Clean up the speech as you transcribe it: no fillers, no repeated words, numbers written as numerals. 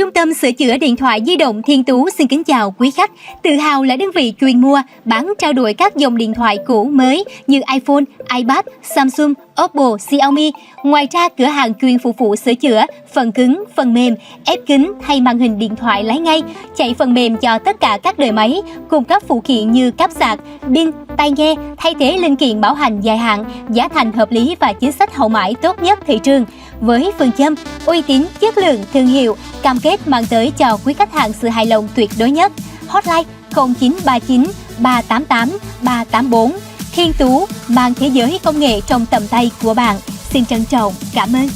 Trung tâm sửa chữa điện thoại di động Thiên Tú xin kính chào quý khách. Tự hào là đơn vị chuyên mua, bán trao đổi các dòng điện thoại cũ mới như iPhone, iPad, Samsung, Oppo, Xiaomi. Ngoài ra, cửa hàng chuyên phục vụ sửa chữa phần cứng, phần mềm, ép kính thay màn hình điện thoại lái ngay, chạy phần mềm cho tất cả các đời máy, cung cấp phụ kiện như cáp sạc, pin, tai nghe, thay thế linh kiện bảo hành dài hạn, giá thành hợp lý và chính sách hậu mãi tốt nhất thị trường. Với phương châm uy tín, chất lượng, thương hiệu, cam kết mang tới cho quý khách hàng sự hài lòng tuyệt đối nhất. Hotline 0939 388 384. Thiên Tú mang thế giới công nghệ trong tầm tay của bạn. Xin trân trọng cảm ơn.